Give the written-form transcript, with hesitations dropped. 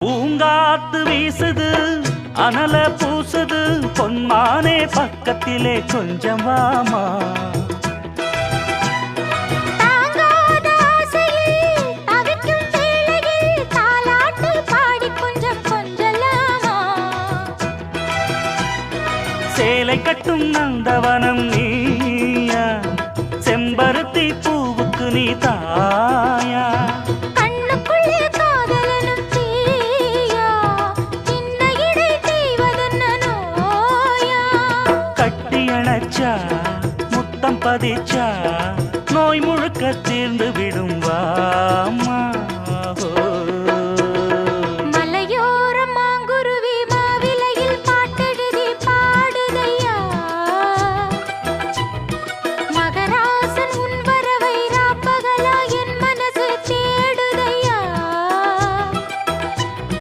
பூங்காத்து வீசுது அனல பூசுது பொன்மானே பக்கத்திலே கொஞ்சம் வாமா. சேலை கட்டும் நந்தவனம் நீயா, செம்பருத்தி பூவுக்கு நீ தாயா. கட்டியணைச்சா முத்தம் பதிச்சா